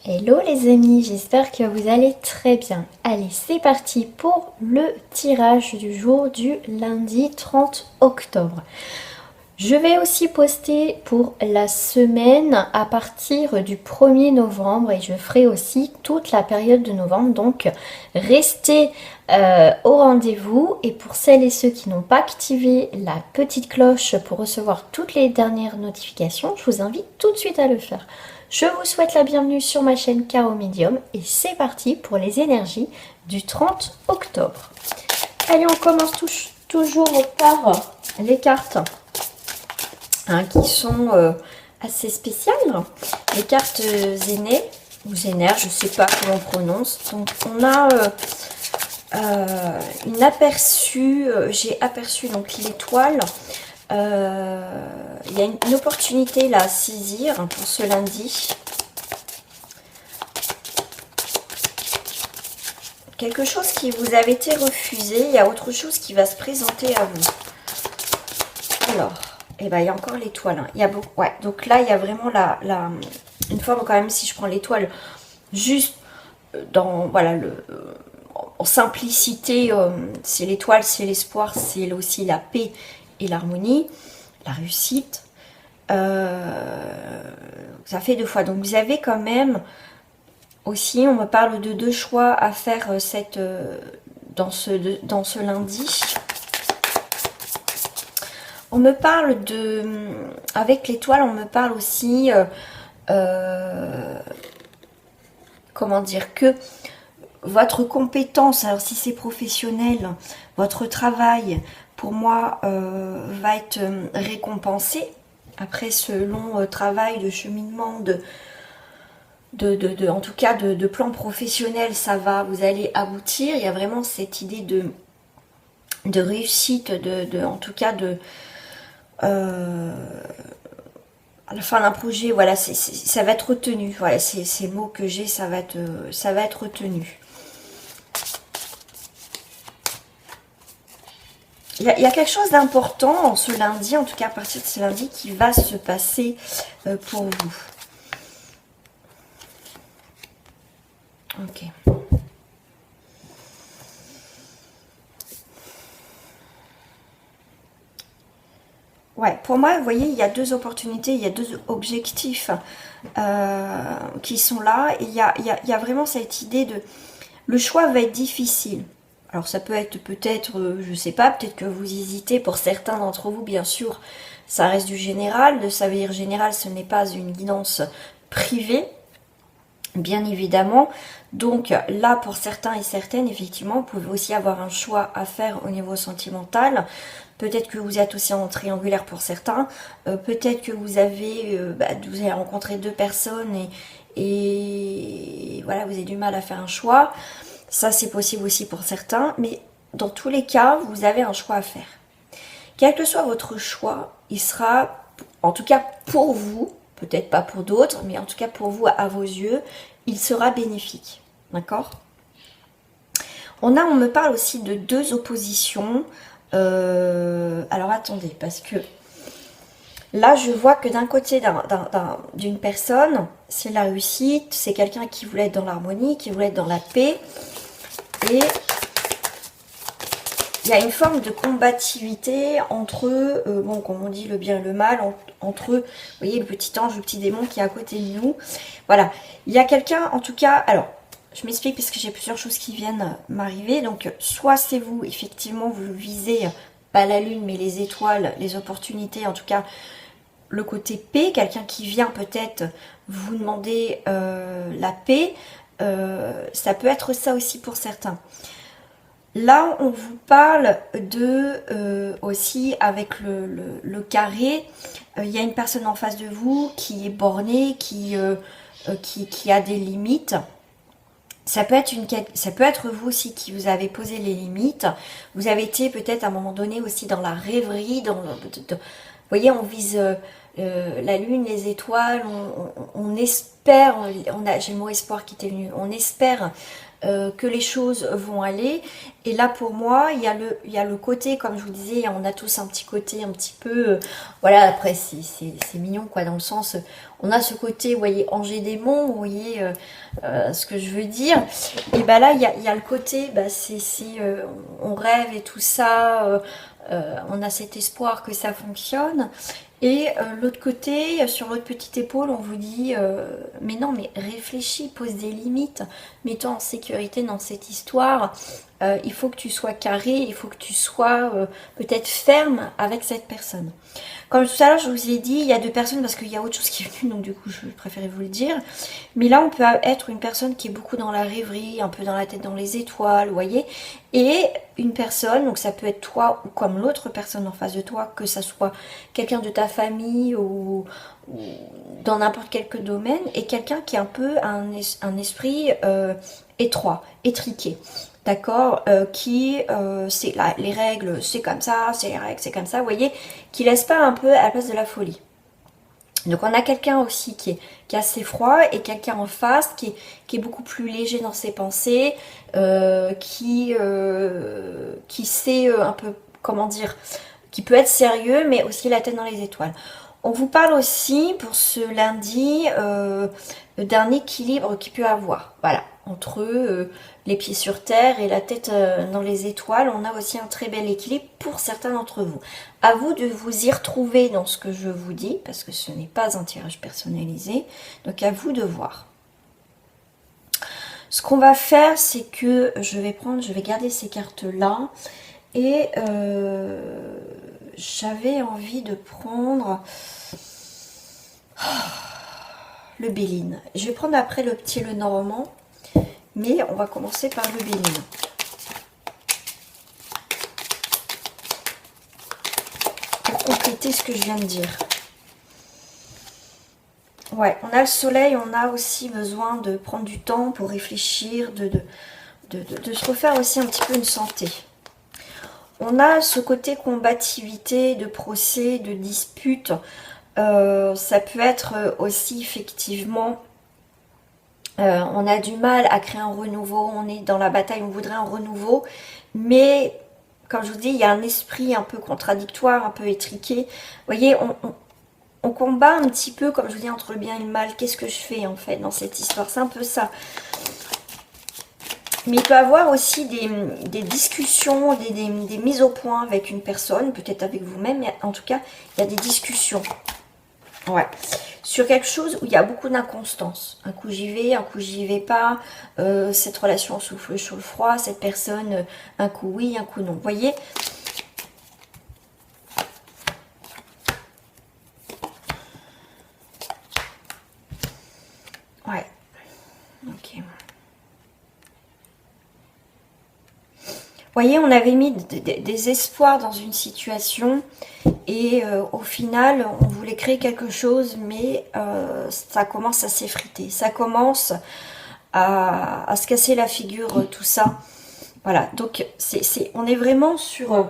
Hello les amis, j'espère que vous allez très bien. Allez, c'est parti pour le tirage du jour du lundi 30 octobre. Je vais aussi poster pour la semaine à partir du 1er novembre et je ferai aussi toute la période de novembre. Donc restez au rendez-vous et pour celles et ceux qui n'ont pas activé la petite cloche pour recevoir toutes les dernières notifications, je vous invite tout de suite à le faire. Je vous souhaite la bienvenue sur ma chaîne Caro Medium et c'est parti pour les énergies du 30 octobre. Allez, on commence toujours par les cartes. Qui sont assez spéciales. Les cartes Zéné ou Zénère, je ne sais pas comment on prononce. Donc on a une aperçu, j'ai aperçu donc l'étoile. Il y a une opportunité là à saisir pour ce lundi. Quelque chose qui vous avait été refusé, il y a autre chose qui va se présenter à vous. Alors, et ben il y a encore l'étoile. Hein. Il y a beaucoup, ouais, donc là il y a vraiment une forme quand même, si je prends l'étoile juste dans voilà en simplicité, c'est l'étoile, c'est l'espoir, c'est aussi la paix et l'harmonie, la réussite. Ça fait 2 fois. Donc vous avez quand même aussi, on me parle de 2 choix à faire dans ce lundi. On me parle avec l'étoile, on me parle aussi, comment dire, que votre compétence, alors si c'est professionnel, votre travail, pour moi, va être récompensé. Après ce long travail de cheminement, en tout cas de plan professionnel, vous allez aboutir. Il y a vraiment cette idée de réussite, en tout cas à la fin d'un projet, voilà, ça va être retenu. Voilà, ces mots que j'ai, ça va être retenu. Il y a quelque chose d'important ce lundi, en tout cas à partir de ce lundi, qui va se passer pour vous. Ok. Ouais, pour moi, vous voyez, il y a 2 opportunités, il y a 2 objectifs qui sont là. Et il y a vraiment cette idée de... Le choix va être difficile. Alors ça peut être peut-être, je sais pas, peut-être que vous hésitez. Pour certains d'entre vous, bien sûr, ça reste du général. Ça veut dire général, ce n'est pas une guidance privée, bien évidemment. Donc là, pour certains et certaines, effectivement, vous pouvez aussi avoir un choix à faire au niveau sentimental. Peut-être que vous êtes aussi en triangulaire pour certains. Peut-être que vous avez rencontré 2 personnes et voilà, vous avez du mal à faire un choix. Ça, c'est possible aussi pour certains. Mais dans tous les cas, vous avez un choix à faire. Quel que soit votre choix, il sera, en tout cas pour vous, peut-être pas pour d'autres, mais en tout cas pour vous, à vos yeux, il sera bénéfique. D'accord ? On me parle aussi de 2 oppositions. Alors attendez, parce que là je vois que d'un côté d'une personne, c'est la réussite, c'est quelqu'un qui voulait être dans l'harmonie, qui voulait être dans la paix, et il y a une forme de combativité entre eux, bon, comme on dit, le bien et le mal, entre eux, vous voyez, le petit ange, le petit démon qui est à côté de nous. Voilà, il y a quelqu'un, en tout cas, alors, je m'explique parce que j'ai plusieurs choses qui viennent m'arriver. Donc, soit c'est vous, effectivement, vous visez pas la lune, mais les étoiles, les opportunités, en tout cas, le côté paix, quelqu'un qui vient peut-être vous demander la paix, ça peut être ça aussi pour certains. Là, on vous parle de aussi avec le carré, il y a une personne en face de vous qui est bornée, qui a des limites. Ça peut être vous aussi qui vous avez posé les limites. Vous avez été peut-être à un moment donné aussi dans la rêverie. Vous voyez, on vise la lune, les étoiles, on espère, j'ai le mot espoir qui était venu, on espère que les choses vont aller. Et là pour moi il y a le côté, comme je vous disais, on a tous un petit côté un petit peu voilà, après c'est mignon quoi, dans le sens on a ce côté, vous voyez, ange et démon, vous voyez ce que je veux dire. Et bah là il y a le côté, bah, on rêve et tout ça, on a cet espoir que ça fonctionne. Et l'autre côté, sur l'autre petite épaule, on vous dit mais non, mais réfléchis, pose des limites, mets-toi en sécurité dans cette histoire. Il faut que tu sois carré, il faut que tu sois peut-être ferme avec cette personne. Comme tout à l'heure, je vous ai dit, il y a deux personnes parce qu'il y a autre chose qui est venue, donc du coup, je préférais vous le dire. Mais là, on peut être une personne qui est beaucoup dans la rêverie, un peu dans la tête dans les étoiles, vous voyez. Et une personne, donc ça peut être toi ou comme l'autre personne en face de toi, que ça soit quelqu'un de ta famille ou dans n'importe quel domaine, et quelqu'un qui est un peu un esprit étroit, étriqué. D'accord, c'est là, les règles, c'est comme ça, c'est les règles, c'est comme ça, vous voyez, qui laisse pas un peu à la place de la folie. Donc on a quelqu'un aussi qui est assez froid et quelqu'un en face qui est beaucoup plus léger dans ses pensées, qui sait un peu, comment dire, qui peut être sérieux mais aussi la tête dans les étoiles. On vous parle aussi pour ce lundi d'un équilibre qu'il peut avoir, voilà, entre les pieds sur terre et la tête dans les étoiles. On a aussi un très bel équilibre pour certains d'entre vous. À vous de vous y retrouver dans ce que je vous dis, parce que ce n'est pas un tirage personnalisé, donc à vous de voir. Ce qu'on va faire, c'est que je vais garder ces cartes-là, et j'avais envie de prendre le Béline. Je vais prendre après le petit et le normand, mais on va commencer par le Béline. Pour compléter ce que je viens de dire. Ouais, on a le soleil, on a aussi besoin de prendre du temps pour réfléchir, de se refaire aussi un petit peu une santé. On a ce côté combativité, de procès, de dispute. Ça peut être aussi effectivement, on a du mal à créer un renouveau, on est dans la bataille, on voudrait un renouveau, mais comme je vous dis, il y a un esprit un peu contradictoire, un peu étriqué. Vous voyez, on combat un petit peu, comme je vous dis, entre le bien et le mal. Qu'est-ce que je fais en fait dans cette histoire? C'est un peu ça. Mais il peut y avoir aussi des discussions, des mises au point avec une personne, peut-être avec vous-même, mais en tout cas, il y a des discussions. Ouais. Sur quelque chose où il y a beaucoup d'inconstance. Un coup j'y vais, un coup j'y vais pas. Cette relation souffle sur le froid, cette personne, un coup oui, un coup non. Vous voyez? Ouais. Ok. Vous voyez, on avait mis des espoirs dans une situation et au final, on voulait créer quelque chose, mais ça commence à s'effriter. Ça commence à se casser la figure, tout ça. Voilà, donc on est vraiment sur...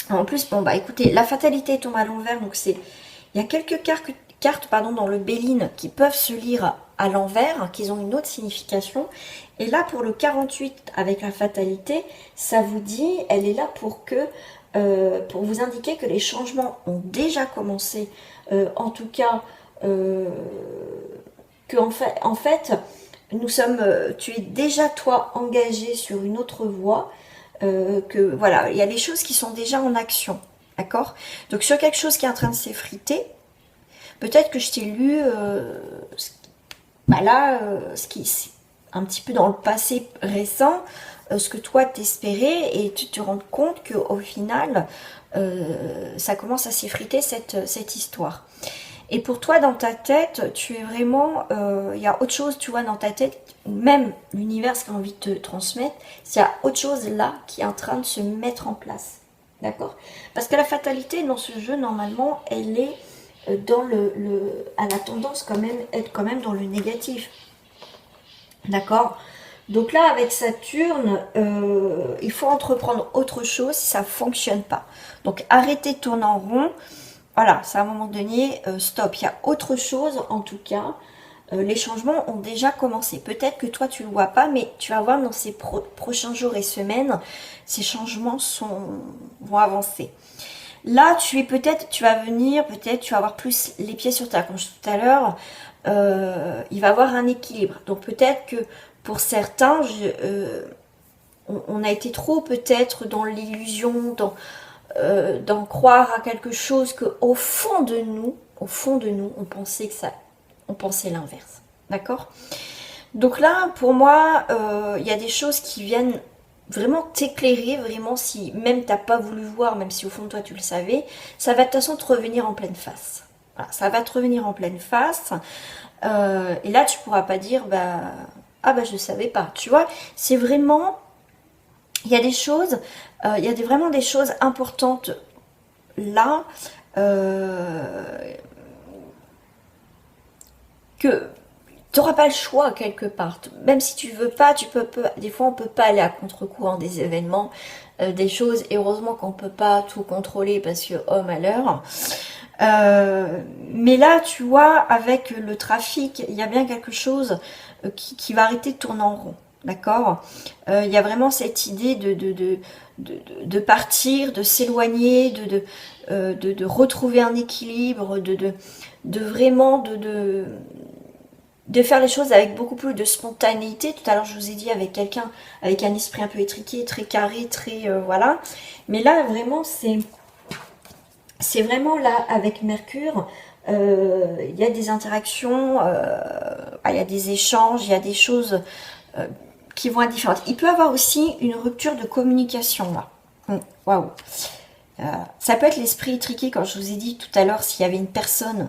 En plus, bon, bah écoutez, la fatalité tombe à l'envers, donc il y a quelques cartes pardon, dans le Béline qui peuvent se lire à l'envers, qui ont une autre signification. Et là, pour le 48, avec la fatalité, ça vous dit, elle est là pour vous indiquer que les changements ont déjà commencé. En tout cas, que en fait, tu es déjà, toi, engagé sur une autre voie. Que voilà, il y a des choses qui sont déjà en action. D'accord? Donc, sur quelque chose qui est en train de s'effriter, peut-être que je t'ai lu ce qui un petit peu dans le passé récent, ce que toi t'espérais, et tu te rends compte qu'au final ça commence à s'effriter cette histoire. Et pour toi, dans ta tête, tu es vraiment, il y a autre chose, tu vois, dans ta tête, même l'univers qui a envie de te transmettre, il y a autre chose là qui est en train de se mettre en place. D'accord? Parce que la fatalité dans ce jeu, normalement, elle est dans elle a tendance être quand même dans le négatif. D'accord? Donc là, avec Saturne, il faut entreprendre autre chose si ça ne fonctionne pas. Donc arrêtez de tourner en rond. Voilà, c'est à un moment donné, stop. Il y a autre chose, en tout cas, les changements ont déjà commencé. Peut-être que toi tu le vois pas, mais tu vas voir dans ces prochains jours et semaines, ces changements vont avancer. Là, tu vas venir, peut-être tu vas avoir plus les pieds sur terre. Comme je disais tout à l'heure, il va y avoir un équilibre. Donc peut-être que pour certains, on a été trop peut-être dans l'illusion, d'en croire à quelque chose que au fond de nous, on pensait l'inverse. D'accord? Donc là, pour moi, il y a des choses qui viennent vraiment t'éclairer, vraiment, si même t'as pas voulu voir, même si au fond de toi tu le savais, ça va de toute façon te revenir en pleine face. Voilà, ça va te revenir en pleine face. Et là, tu pourras pas dire, ah bah je savais pas. Tu vois, c'est vraiment, il y a des choses, il y a vraiment des choses importantes là, que tu n'auras pas le choix quelque part. Même si tu veux pas, des fois on peut pas aller à contre-courant des événements, des choses. Et heureusement qu'on peut pas tout contrôler parce que oh malheur. Mais là, tu vois, avec le trafic, il y a bien quelque chose qui va arrêter de tourner en rond. D'accord? Il y a vraiment cette idée de partir, de s'éloigner, de retrouver un équilibre, de vraiment de faire les choses avec beaucoup plus de spontanéité. Tout à l'heure, je vous ai dit avec quelqu'un, avec un esprit un peu étriqué, très carré, très voilà. Mais là, vraiment, c'est vraiment là, avec Mercure, il y a des interactions, il y a des échanges, il y a des choses qui vont être différentes. Il peut y avoir aussi une rupture de communication, là. Waouh! Ça peut être l'esprit étriqué, comme je vous ai dit tout à l'heure, s'il y avait une personne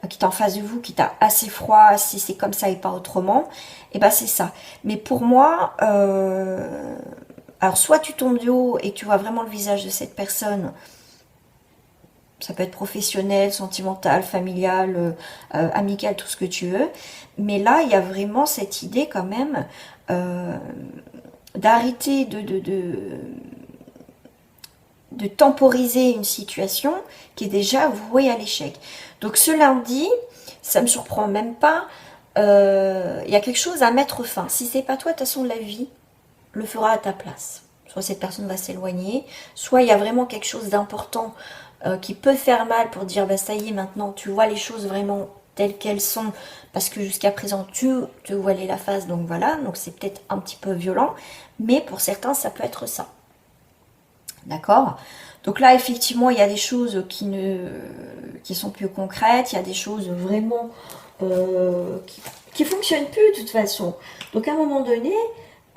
qui est en face de vous, qui t'a assez froid, si c'est comme ça et pas autrement, et ben c'est ça. Mais pour moi, alors soit tu tombes de haut et tu vois vraiment le visage de cette personne, ça peut être professionnel, sentimental, familial, amical, tout ce que tu veux, mais là, il y a vraiment cette idée quand même d'arrêter de temporiser une situation qui est déjà vouée à l'échec. Donc ce lundi, ça me surprend même pas, il y a quelque chose à mettre fin. Si c'est pas toi, de toute façon la vie le fera à ta place. Soit cette personne va s'éloigner, soit il y a vraiment quelque chose d'important qui peut faire mal pour dire ça y est, maintenant tu vois les choses vraiment telles qu'elles sont, parce que jusqu'à présent tu te voilais la face, donc voilà, donc c'est peut-être un petit peu violent, mais pour certains ça peut être ça. D'accord? Donc là, effectivement, il y a des choses qui sont plus concrètes, il y a des choses vraiment qui fonctionnent plus de toute façon. Donc à un moment donné,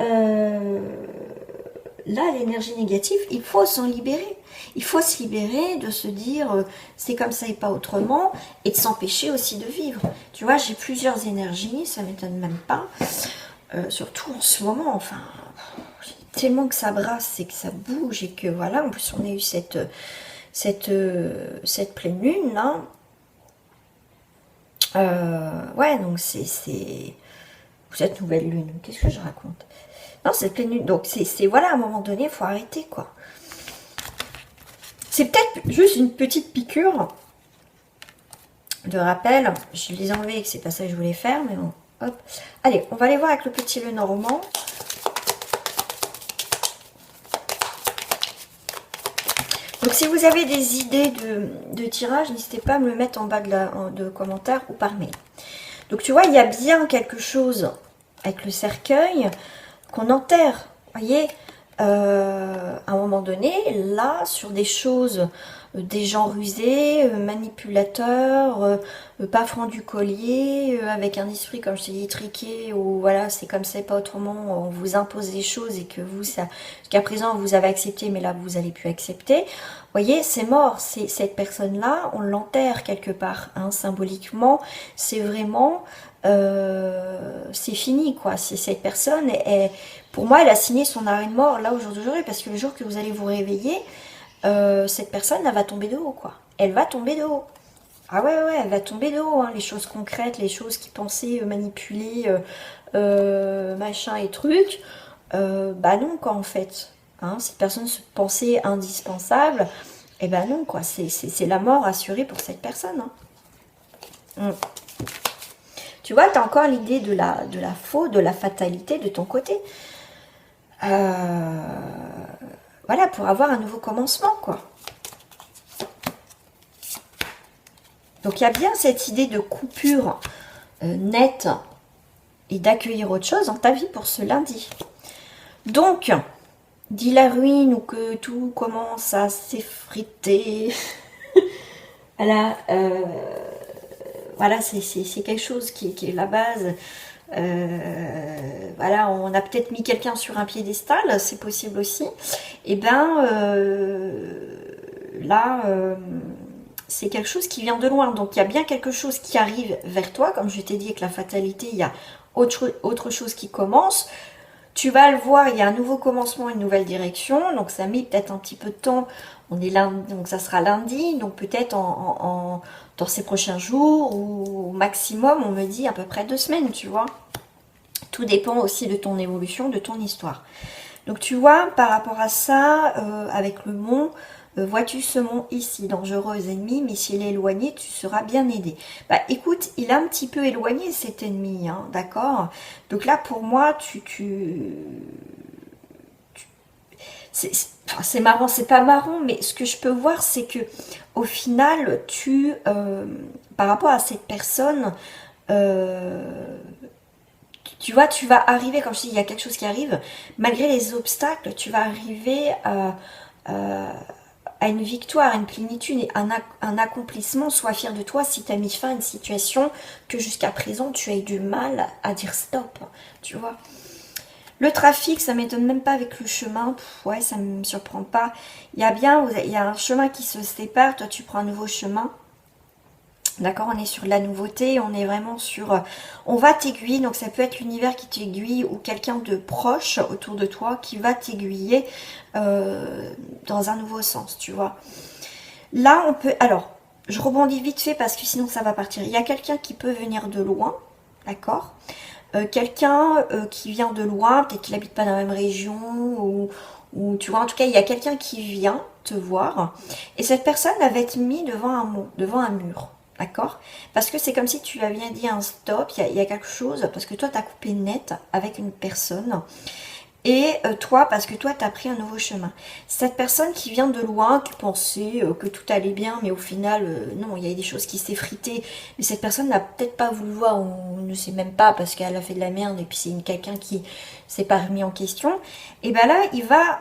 là, l'énergie négative, il faut s'en libérer. Il faut se libérer de se dire c'est comme ça et pas autrement, et de s'empêcher aussi de vivre. Tu vois, j'ai plusieurs énergies, ça m'étonne même pas. Surtout en ce moment, enfin... tellement que ça brasse et que ça bouge et que voilà, en plus on a eu cette pleine lune là. Ouais, donc c'est cette nouvelle lune, qu'est-ce que je raconte? Non, cette pleine lune, donc c'est voilà, à un moment donné, il faut arrêter quoi. C'est peut-être juste une petite piqûre de rappel. Je les ai enlevés, c'est pas ça que je voulais faire, mais bon, hop. Allez, on va aller voir avec le petit Lenormand. Donc si vous avez des idées de tirage, n'hésitez pas à me le mettre en bas de commentaires ou par mail. Donc tu vois, il y a bien quelque chose avec le cercueil qu'on enterre. Vous voyez, à un moment donné, là, sur des choses, des gens rusés, manipulateurs, pas francs du collier, avec un esprit, comme je t'ai dit, étriqué, ou voilà, c'est comme ça et pas autrement, on vous impose des choses et que vous, jusqu'à présent, vous avez accepté, mais là, vous n'allez plus accepter. Vous voyez, c'est mort, cette personne-là, on l'enterre quelque part, hein, symboliquement, c'est vraiment... c'est fini quoi. Cette personne pour moi elle a signé son arrêt de mort là aujourd'hui, parce que le jour que vous allez vous réveiller, cette personne elle va tomber de haut quoi. Elle va tomber de haut. Ah ouais, elle va tomber de haut, hein. Les choses concrètes, les choses qui pensaient manipuler machin et trucs, bah non quoi en fait, hein. Cette personne se pensait indispensable, et bah non quoi, c'est la mort assurée pour cette personne, hein. Tu vois, tu as encore l'idée de la faute, de la fatalité de ton côté. Voilà, pour avoir un nouveau commencement, quoi. Donc, il y a bien cette idée de coupure nette et d'accueillir autre chose dans ta vie pour ce lundi. Donc, dit la ruine ou que tout commence à s'effriter. Voilà, voilà, c'est quelque chose qui est la base. Voilà, on a peut-être mis quelqu'un sur un piédestal, c'est possible aussi. Et ben là, c'est quelque chose qui vient de loin. Donc il y a bien quelque chose qui arrive vers toi. Comme je t'ai dit avec la fatalité, il y a autre chose qui commence. Tu vas le voir, il y a un nouveau commencement, une nouvelle direction. Donc ça met peut-être un petit peu de temps. On est lundi, donc ça sera lundi. Donc peut-être dans ces prochains jours ou au maximum, on me dit à peu près 2 semaines, tu vois. Tout dépend aussi de ton évolution, de ton histoire. Donc tu vois, par rapport à ça, avec le mont, vois-tu ce mont ici, dangereux ennemi, mais s'il est éloigné, tu seras bien aidé. Bah écoute, il a un petit peu éloigné cet ennemi, hein, d'accord? Donc là, pour moi, c'est marrant, c'est pas marrant, mais ce que je peux voir, c'est que au final, par rapport à cette personne, tu vois, tu vas arriver, comme je dis, il y a quelque chose qui arrive, malgré les obstacles, tu vas arriver à une victoire, à une plénitude, et un accomplissement. Sois fier de toi si tu as mis fin à une situation que jusqu'à présent tu as eu du mal à dire stop, tu vois. Le trafic, ça m'étonne même pas avec le chemin. Ouais, ça me surprend pas. Il y a un chemin qui se sépare. Toi, tu prends un nouveau chemin. D'accord, on est sur de la nouveauté. On est vraiment sur... On va t'aiguiller. Donc, ça peut être l'univers qui t'aiguille ou quelqu'un de proche autour de toi qui va t'aiguiller dans un nouveau sens, tu vois. Là, on peut... Alors, je rebondis vite fait parce que sinon, ça va partir. Il y a quelqu'un qui peut venir de loin. D'accord, quelqu'un qui vient de loin, peut-être qu'il n'habite pas dans la même région, ou tu vois, en tout cas, il y a quelqu'un qui vient te voir, et cette personne elle va être mise devant un mur, d'accord? Parce que c'est comme si tu avais dit un stop, il y a quelque chose, parce que toi, tu as coupé net avec une personne, et toi, parce que toi, tu as pris un nouveau chemin. Cette personne qui vient de loin, qui pensait que tout allait bien, mais au final, non, il y a des choses qui s'effritaient. Mais cette personne n'a peut-être pas voulu voir, on ne sait même pas, parce qu'elle a fait de la merde, et puis c'est quelqu'un qui s'est pas remis en question. Et ben là, il va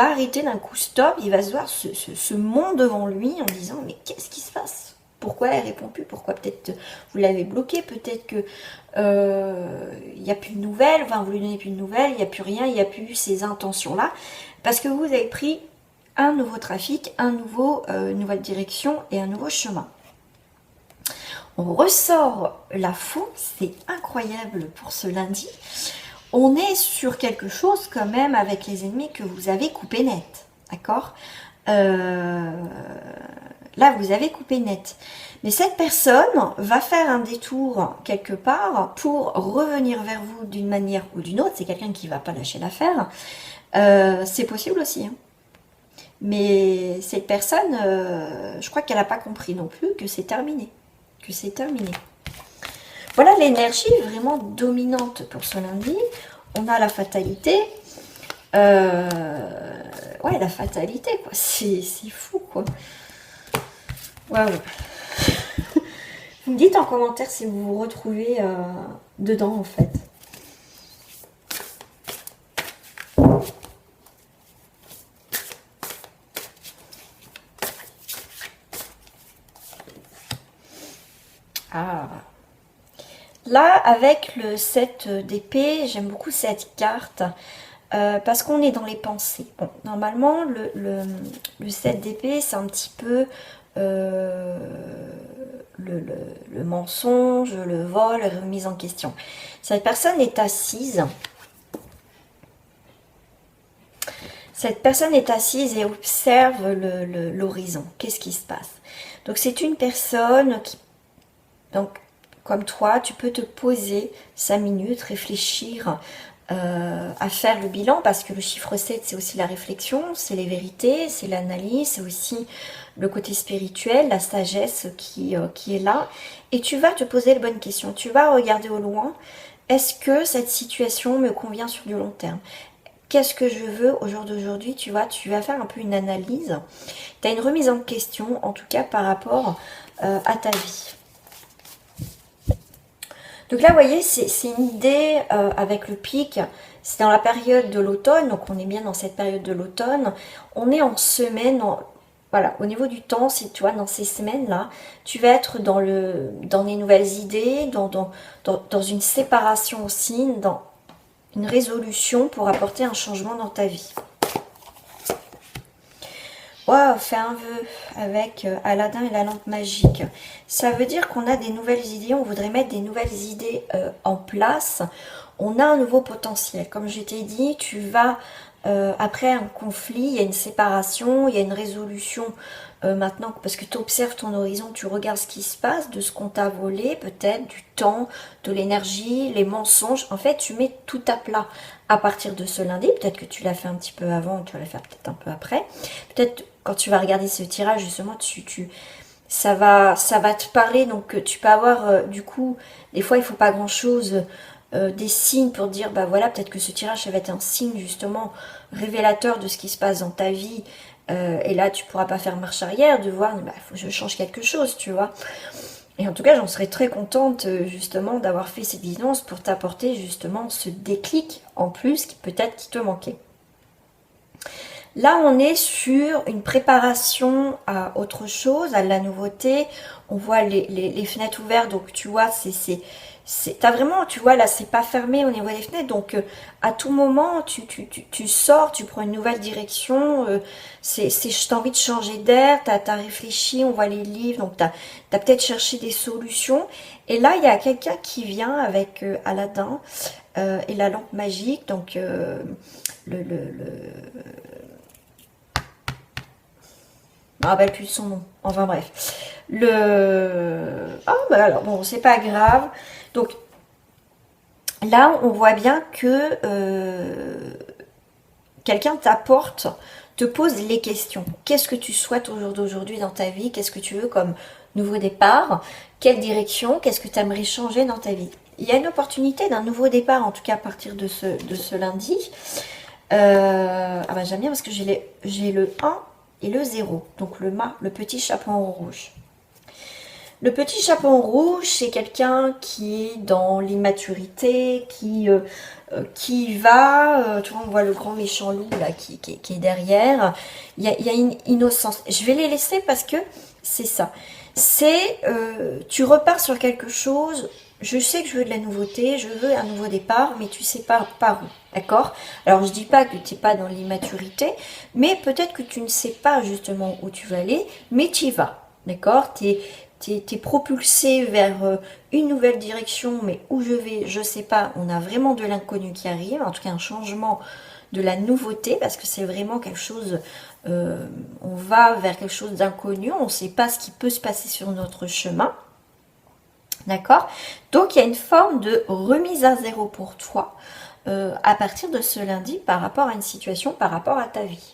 arrêter d'un coup stop, il va se voir ce monde devant lui en disant, mais qu'est-ce qui se passe? Pourquoi elle répond plus? Pourquoi peut-être vous l'avez bloqué? Peut-être que il n'y a plus de nouvelles, enfin vous lui donnez plus de nouvelles, il n'y a plus rien, il n'y a plus ces intentions-là. Parce que vous avez pris un nouveau trafic, une nouvelle direction et un nouveau chemin. On ressort la fou, c'est incroyable pour ce lundi. On est sur quelque chose quand même avec les ennemis que vous avez coupé net, d'accord? Là, vous avez coupé net. Mais cette personne va faire un détour quelque part pour revenir vers vous d'une manière ou d'une autre. C'est quelqu'un qui ne va pas lâcher l'affaire. C'est possible aussi. Hein. Mais cette personne, je crois qu'elle n'a pas compris non plus que c'est terminé. Que c'est terminé. Voilà l'énergie vraiment dominante pour ce lundi. On a la fatalité. Ouais, la fatalité, quoi. C'est fou, quoi. Waouh. Vous me dites en commentaire si vous vous retrouvez dedans, en fait. Ah. Là, avec le 7 d'épée, j'aime beaucoup cette carte. Parce qu'on est dans les pensées. Bon, normalement, le 7 d'épée, c'est un petit peu le mensonge, le vol, la remise en question. Cette personne est assise. Cette personne est assise et observe l'horizon. Qu'est-ce qui se passe? Donc, c'est une personne qui... Donc, comme toi, tu peux te poser 5 minutes, réfléchir à faire le bilan, parce que le chiffre 7, c'est aussi la réflexion, c'est les vérités, c'est l'analyse, c'est aussi le côté spirituel, la sagesse qui est là. Et tu vas te poser les bonnes questions. Tu vas regarder au loin. Est-ce que cette situation me convient sur du long terme? Qu'est-ce que je veux au jour d'aujourd'hui? Tu vas faire un peu une analyse. Tu as une remise en question, en tout cas par rapport à ta vie. Donc là, vous voyez, c'est une idée avec le pic. C'est dans la période de l'automne, donc on est bien dans cette période de l'automne. On est en semaine, voilà, au niveau du temps, si tu vois, dans ces semaines-là, tu vas être dans les nouvelles idées, dans une séparation aussi, dans une résolution pour apporter un changement dans ta vie. Waouh, fais un vœu avec Aladdin et la lampe magique. Ça veut dire qu'on a des nouvelles idées, on voudrait mettre des nouvelles idées en place. On a un nouveau potentiel. Comme je t'ai dit, tu vas, après un conflit, il y a une séparation, il y a une résolution maintenant, parce que tu observes ton horizon, tu regardes ce qui se passe, de ce qu'on t'a volé, peut-être du temps, de l'énergie, les mensonges. En fait, tu mets tout à plat à partir de ce lundi. Peut-être que tu l'as fait un petit peu avant, tu vas le faire peut-être un peu après. Peut-être quand tu vas regarder ce tirage, justement, ça va te parler. Donc, tu peux avoir, du coup, des fois, il ne faut pas grand-chose, des signes pour dire, bah voilà, peut-être que ce tirage, ça va être un signe, justement, révélateur de ce qui se passe dans ta vie. Et là, tu pourras pas faire marche arrière, de voir, bah, faut que je change quelque chose, tu vois. Et en tout cas, j'en serais très contente, justement, d'avoir fait cette guidance pour t'apporter, justement, ce déclic en plus, qui peut-être qui te manquait. Là, on est sur une préparation à autre chose, à la nouveauté. On voit les fenêtres ouvertes, donc tu vois, t'as vraiment, tu vois, là, c'est pas fermé au niveau des fenêtres. Donc, à tout moment, tu sors, tu prends une nouvelle direction. T'as envie de changer d'air, t'as réfléchi, on voit les livres, donc t'as peut-être cherché des solutions. Et là, il y a quelqu'un qui vient avec Aladdin et la lampe magique, donc je me rappelle plus de son nom. Enfin bref. Ah bah alors bon, c'est pas grave. Donc là, on voit bien que quelqu'un te pose les questions. Qu'est-ce que tu souhaites au jour d'aujourd'hui dans ta vie? Qu'est-ce que tu veux comme nouveau départ? Quelle direction? Qu'est-ce que tu aimerais changer dans ta vie? Il y a une opportunité d'un nouveau départ, en tout cas à partir de ce lundi. Ah bah j'aime bien parce que j'ai le 1 et le 0. Donc le petit chaperon rouge. Le petit chaperon rouge, c'est quelqu'un qui est dans l'immaturité, qui va, tu vois, on voit le grand méchant loup là qui est derrière. Il y a une innocence. Je vais les laisser parce que c'est ça. Tu repars sur quelque chose. Je sais que je veux de la nouveauté, je veux un nouveau départ, mais tu sais pas par où, d'accord? Alors je dis pas que tu n'es pas dans l'immaturité, mais peut-être que tu ne sais pas justement où tu vas aller, mais tu y vas, d'accord? T'es propulsé vers une nouvelle direction, mais où je vais, je sais pas. On a vraiment de l'inconnu qui arrive, en tout cas un changement, de la nouveauté, parce que c'est vraiment quelque chose, on va vers quelque chose d'inconnu, on ne sait pas ce qui peut se passer sur notre chemin. D'accord? Donc, il y a une forme de remise à zéro pour toi à partir de ce lundi par rapport à une situation, par rapport à ta vie.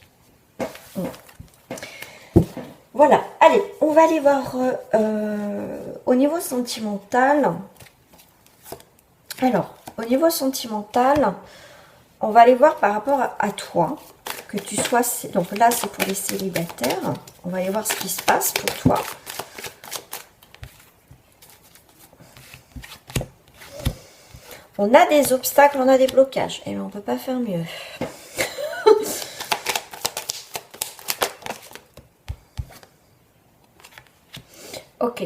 Voilà. Allez, on va aller voir au niveau sentimental. Alors, au niveau sentimental, on va aller voir par rapport à toi. Que tu sois... Donc là, c'est pour les célibataires. On va aller voir ce qui se passe pour toi. On a des obstacles, on a des blocages. Et on ne peut pas faire mieux. Ok.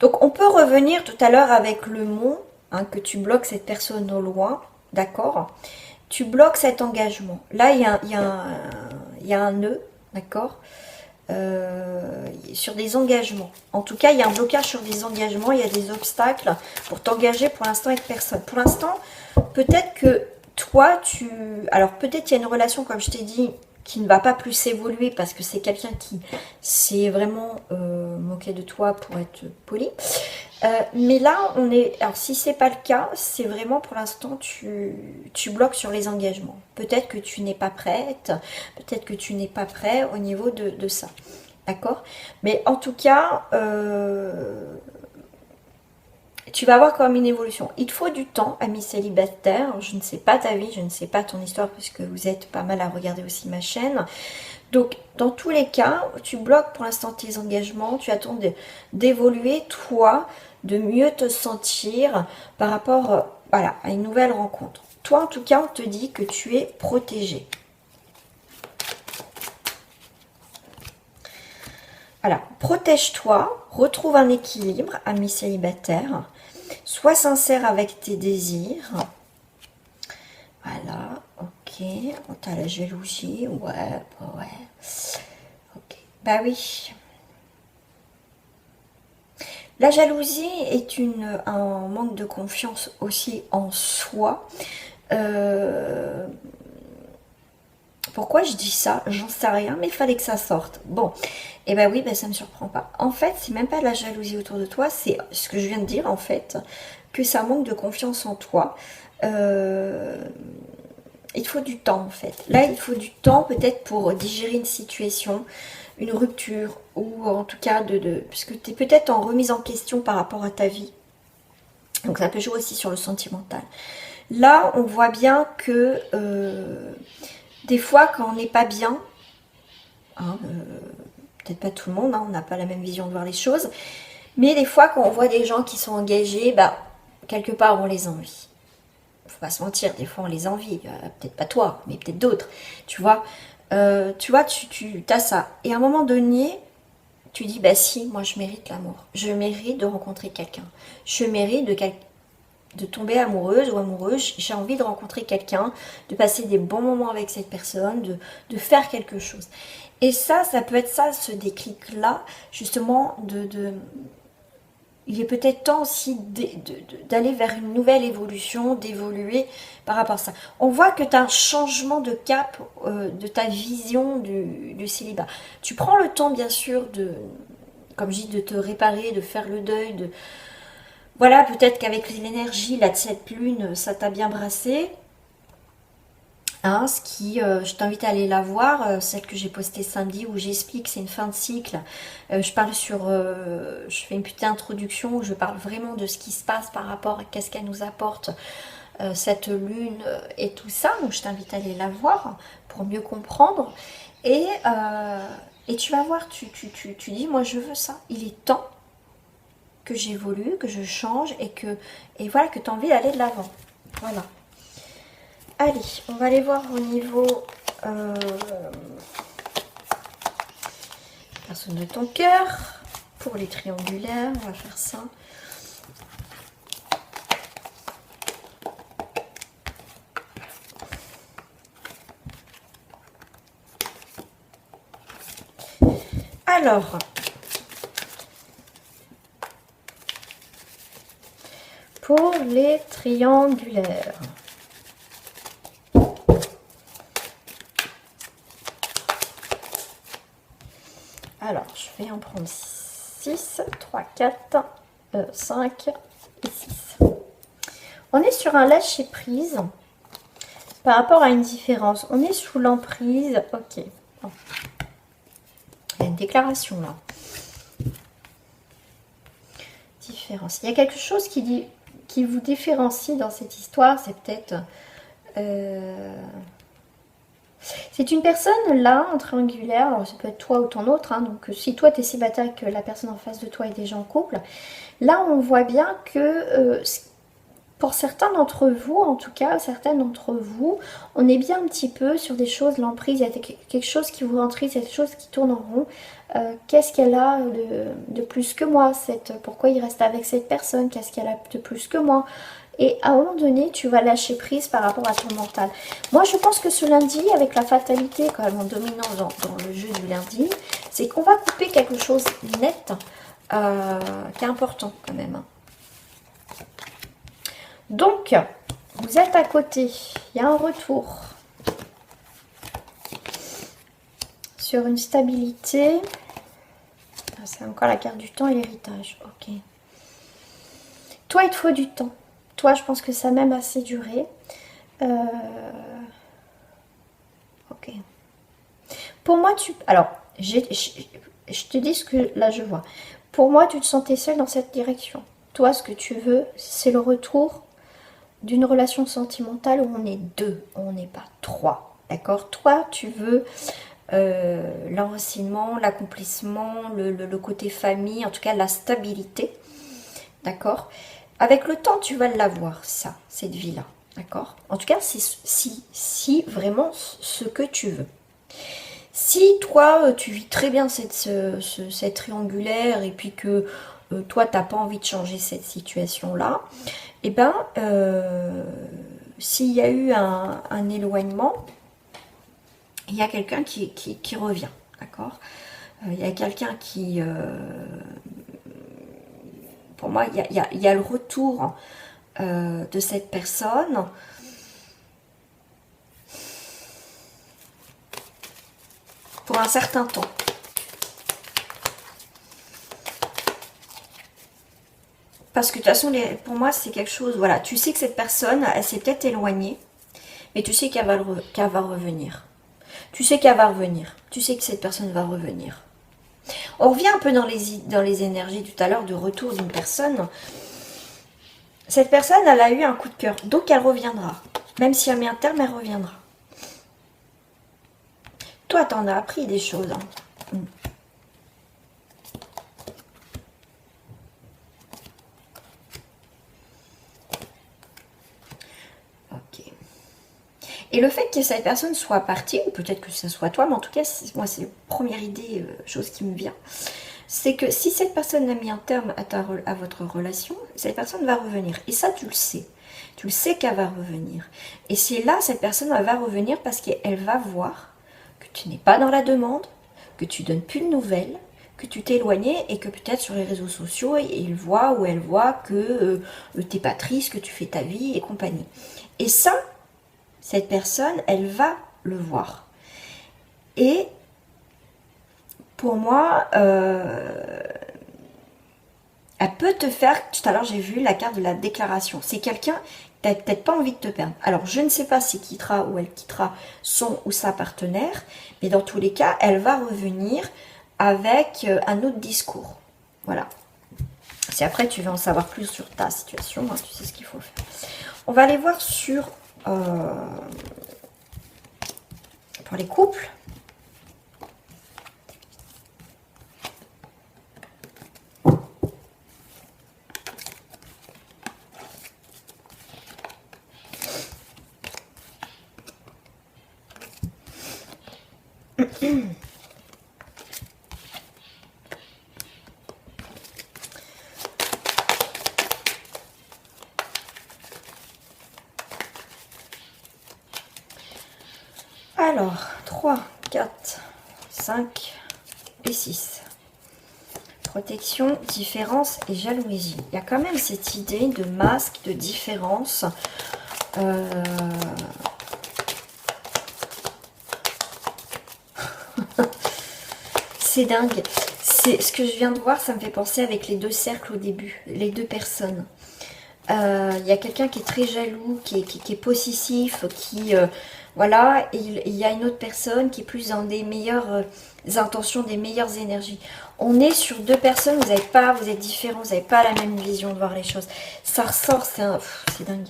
Donc, on peut revenir tout à l'heure avec le mot, hein, que tu bloques cette personne au loin. D'accord? Tu bloques cet engagement. Là, il y a un nœud. D'accord? Sur des engagements. En tout cas, il y a un blocage sur des engagements, il y a des obstacles pour t'engager pour l'instant avec personne. Pour l'instant, peut-être que toi, alors peut-être il y a une relation, comme je t'ai dit, qui ne va pas plus évoluer parce que c'est quelqu'un qui s'est vraiment moqué de toi pour être poli. Mais là, on est... Alors, si c'est pas le cas, c'est vraiment pour l'instant, tu bloques sur les engagements. Peut-être que tu n'es pas prête, peut-être que tu n'es pas prêt au niveau de ça. D'accord? Mais en tout cas, tu vas avoir quand même une évolution. Il te faut du temps, ami célibataire. Je ne sais pas ta vie, je ne sais pas ton histoire, puisque vous êtes pas mal à regarder aussi ma chaîne. Donc, dans tous les cas, tu bloques pour l'instant tes engagements. Tu attends d'évoluer, toi, de mieux te sentir par rapport voilà, à une nouvelle rencontre. Toi, en tout cas, on te dit que tu es protégé. Voilà, protège-toi, retrouve un équilibre, ami célibataire. Sois sincère avec tes désirs. Voilà, ok. T'as la jalousie, ouais, ok. Bah oui. La jalousie est un manque de confiance aussi en soi. Pourquoi je dis ça? J'en sais rien, mais il fallait que ça sorte. Bon, et ben oui, ben ça me surprend pas. En fait, c'est même pas la jalousie autour de toi, c'est ce que je viens de dire en fait, que ça manque de confiance en toi. Il faut du temps en fait. Là, il faut du temps peut-être pour digérer une situation, une rupture, ou en tout cas puisque tu es peut-être en remise en question par rapport à ta vie. Donc ça peut jouer aussi sur le sentimental. Là, on voit bien que des fois, quand on n'est pas bien, hein, peut-être pas tout le monde, hein, on n'a pas la même vision de voir les choses, mais des fois, quand on voit des gens qui sont engagés, bah, quelque part, on les envie. Faut pas se mentir, des fois, on les envie. Peut-être pas toi, mais peut-être d'autres. Tu vois, tu as ça. Et à un moment donné, tu dis, bah si, moi, je mérite l'amour. Je mérite de rencontrer quelqu'un. Je mérite de tomber amoureuse ou amoureux, j'ai envie de rencontrer quelqu'un, de passer des bons moments avec cette personne, de faire quelque chose. Et ça peut être ça, ce déclic-là, justement, il est peut-être temps aussi d'aller vers une nouvelle évolution, d'évoluer par rapport à ça. On voit que tu as un changement de cap de ta vision du célibat. Tu prends le temps, bien sûr, comme je dis, de te réparer, de faire le deuil, voilà, peut-être qu'avec l'énergie là, de cette lune, ça t'a bien brassé. Hein, je t'invite à aller la voir, celle que j'ai postée samedi où j'explique, c'est une fin de cycle. Je fais une petite introduction où je parle vraiment de ce qui se passe par rapport à qu'est-ce qu'elle nous apporte, cette lune et tout ça. Donc je t'invite à aller la voir pour mieux comprendre. Et tu vas voir, tu dis, moi je veux ça, il est temps que j'évolue, que je change et voilà, que tu as envie d'aller de l'avant. Voilà. Allez, on va aller voir au niveau personne de ton cœur. Pour les triangulaires, on va faire ça. Alors, pour les triangulaires. Alors, je vais en prendre 6, 3, 4, 5 et 6. On est sur un lâcher-prise par rapport à une différence. On est sous l'emprise. Ok. Bon. Il y a une déclaration là. Différence. Il y a quelque chose qui vous différencie dans cette histoire. C'est peut-être... c'est une personne là, en triangulaire, alors ça peut être toi ou ton autre, hein, donc si toi tu es célibataire et que la personne en face de toi est déjà en couple, là on voit bien que pour certains d'entre vous, en tout cas certaines d'entre vous, on est bien un petit peu sur des choses, l'emprise, il y a quelque chose qui vous entrise, il y a des choses qui tournent en rond. Qu'est-ce qu'elle a de plus que moi, pourquoi il reste avec cette personne, qu'est-ce qu'elle a de plus que moi? Et à un moment donné, tu vas lâcher prise par rapport à ton mental. Moi, je pense que ce lundi, avec la fatalité quand même en dominant dans le jeu du lundi, c'est qu'on va couper quelque chose net qui est important quand même. Donc, vous êtes à côté. Il y a un retour. sur une stabilité. C'est encore la carte du temps et l'héritage. Ok. Toi, il te faut du temps. Toi, je pense que ça a même assez duré. Ok. Pour moi, alors, je te dis ce que là je vois. Pour moi, tu te sentais seule dans cette direction. Toi, ce que tu veux, c'est le retour d'une relation sentimentale où on est deux, on n'est pas trois. D'accord? Toi, tu veux l'enracinement, l'accomplissement, le côté famille, en tout cas la stabilité. D'accord? Avec le temps, tu vas l'avoir, ça, cette vie-là. D'accord? En tout cas, c'est si vraiment ce que tu veux. Si toi, tu vis très bien cette triangulaire et puis que toi, tu n'as pas envie de changer cette situation-là, eh ben, s'il y a eu un éloignement, il y a quelqu'un qui revient, d'accord? Il y a quelqu'un qui... pour moi, il y a le retour de cette personne. Pour un certain temps. Parce que de toute façon, pour moi, c'est quelque chose... Voilà, tu sais que cette personne, elle s'est peut-être éloignée, mais tu sais qu'elle va revenir. Tu sais qu'elle va revenir. Tu sais que cette personne va revenir. On revient un peu dans les énergies tout à l'heure de retour d'une personne. Cette personne, elle a eu un coup de cœur, donc elle reviendra. Même si elle met un terme, elle reviendra. Toi, t'en as appris des choses. Hein. Ok. Et le fait que cette personne soit partie, ou peut-être que ce soit toi, mais en tout cas, moi, c'est la première idée, chose qui me vient, c'est que si cette personne a mis un terme à votre relation, cette personne va revenir. Et ça, tu le sais. Tu le sais qu'elle va revenir. Et c'est là, cette personne elle va revenir parce qu'elle va voir que tu n'es pas dans la demande, que tu donnes plus de nouvelles, que tu t'es éloigné et que peut-être sur les réseaux sociaux, il voit ou elle voit que tu n'es pas triste, que tu fais ta vie et compagnie. Et ça, cette personne, elle va le voir. Et pour moi, elle peut te faire... Tout à l'heure, j'ai vu la carte de la déclaration. C'est quelqu'un qui n'a peut-être pas envie de te perdre. Alors, je ne sais pas s'il quittera ou elle quittera son ou sa partenaire, mais dans tous les cas, elle va revenir avec un autre discours. Voilà. Si après, tu veux en savoir plus sur ta situation, hein, tu sais ce qu'il faut faire. On va aller voir sur... pour les couples. Alors, 3, 4, 5 et 6. Protection, différence et jalousie. Il y a quand même cette idée de masque, de différence. C'est dingue. C'est ce que je viens de voir, ça me fait penser avec les deux cercles au début, les deux personnes. Il y a quelqu'un qui est très jaloux, qui est possessif, qui... voilà, et il y a une autre personne qui est plus dans des meilleures intentions, des meilleures énergies. On est sur deux personnes, vous êtes différents, vous n'avez pas la même vision de voir les choses. Ça ressort, c'est dingue.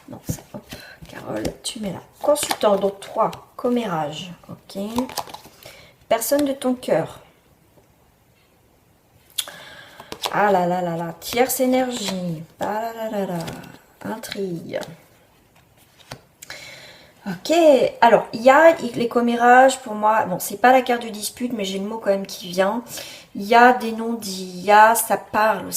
Non, hop, Carole, tu mets là. Consultant, donc 3, commérage, ok. Personne de ton cœur. Ah là là là là, tierce énergie. Ah là là là là, intrigue. Ok, alors il y a les commérages pour moi, bon c'est pas la carte de dispute mais j'ai le mot quand même qui vient. Il y a des non-dits, il y a ça parle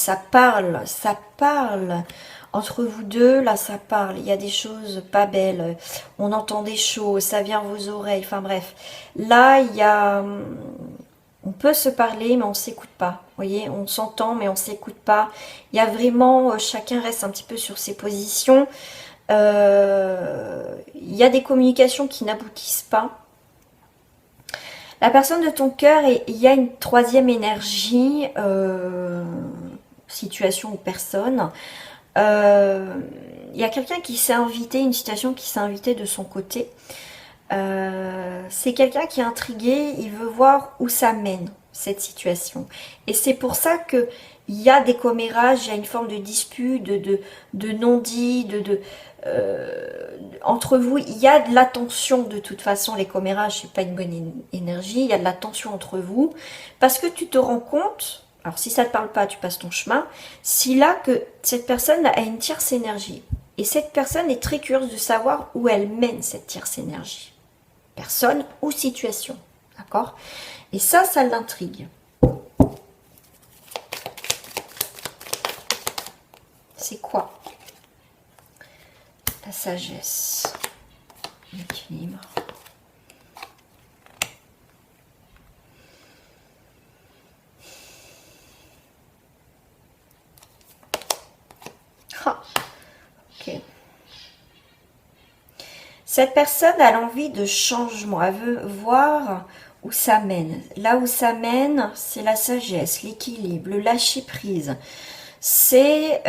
entre vous deux, là ça parle, il y a des choses pas belles, on entend des choses, ça vient à vos oreilles, enfin bref. Là il y a, on peut se parler mais on s'écoute pas, vous voyez, on s'entend mais on s'écoute pas. Il y a vraiment, chacun reste un petit peu sur ses positions. Il y a des communications qui n'aboutissent pas. La personne de ton cœur, et il y a une troisième énergie, situation ou personne. Il y a quelqu'un qui s'est invité, une situation qui s'est invitée de son côté. C'est quelqu'un qui est intrigué, il veut voir où ça mène cette situation. Et c'est pour ça que il y a des commérages, il y a une forme de dispute, de non-dit, entre vous. Il y a de la tension de toute façon. Les commérages, c'est pas une bonne énergie. Il y a de la tension entre vous parce que tu te rends compte. Alors si ça ne te parle pas, tu passes ton chemin. Si là que cette personne a une tierce énergie et cette personne est très curieuse de savoir où elle mène cette tierce énergie, personne ou situation, d'accord? Et ça l'intrigue. C'est quoi? La sagesse, l'équilibre. Ah, ok. Cette personne a l'envie de changement, elle veut voir où ça mène. Là où ça mène, c'est la sagesse, l'équilibre, le lâcher prise. C'est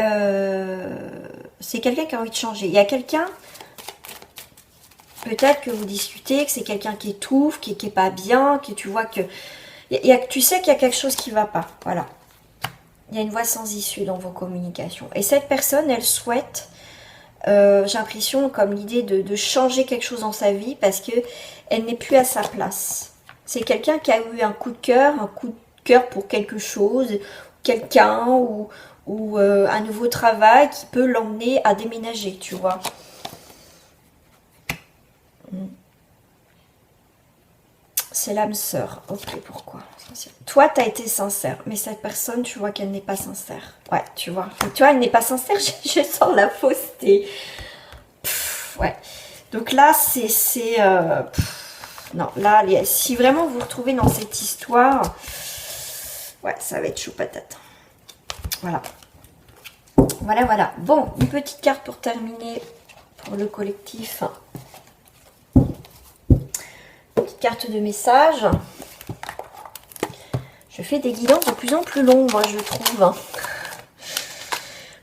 quelqu'un qui a envie de changer. Il y a quelqu'un, peut-être que vous discutez, que c'est quelqu'un qui étouffe, qui est pas bien, que tu vois que... tu sais qu'il y a quelque chose qui va pas. Voilà. Il y a une voie sans issue dans vos communications. Et cette personne, elle souhaite, j'ai l'impression, comme l'idée de changer quelque chose dans sa vie parce que elle n'est plus à sa place. C'est quelqu'un qui a eu un coup de cœur pour quelque chose, quelqu'un ou un nouveau travail qui peut l'emmener à déménager, tu vois. C'est l'âme sœur. Ok, pourquoi? Toi, tu as été sincère, mais cette personne, tu vois qu'elle n'est pas sincère. Ouais, tu vois. Tu vois, elle n'est pas sincère, je sens la fausseté. Ouais. Donc là, non, là, si vraiment vous vous retrouvez dans cette histoire, ouais, ça va être chaud patate. Voilà. Voilà, voilà. Bon, une petite carte pour terminer pour le collectif. Petite carte de message. Je fais des guidances de plus en plus longues, moi, je trouve.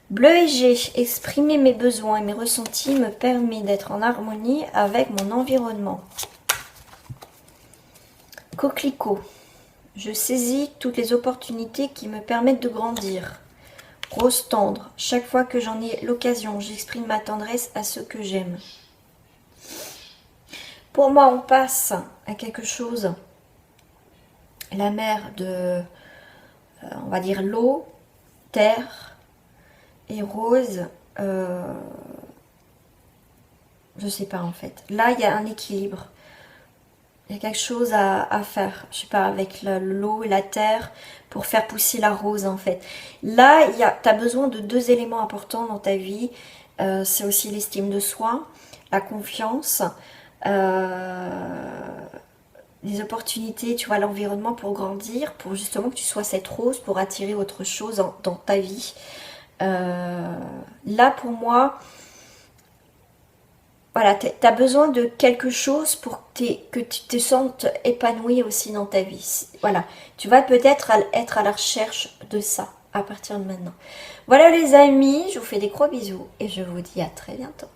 Bleu et G, exprimer mes besoins et mes ressentis me permet d'être en harmonie avec mon environnement. Coquelicot, je saisis toutes les opportunités qui me permettent de grandir. Rose tendre, chaque fois que j'en ai l'occasion, j'exprime ma tendresse à ceux que j'aime. Pour moi, on passe à quelque chose, la mer de, on va dire l'eau, terre et rose, je sais pas en fait. Là, il y a un équilibre. Il y a quelque chose à faire, je sais pas, avec l'eau et la terre pour faire pousser la rose en fait. Là, tu as besoin de deux éléments importants dans ta vie. C'est aussi l'estime de soi, la confiance, les opportunités, tu vois, l'environnement pour grandir, pour justement que tu sois cette rose, pour attirer autre chose dans ta vie. Là, pour moi... Voilà, tu as besoin de quelque chose pour que tu te sentes épanoui aussi dans ta vie. Voilà, tu vas peut-être être à la recherche de ça à partir de maintenant. Voilà les amis, je vous fais des gros bisous et je vous dis à très bientôt.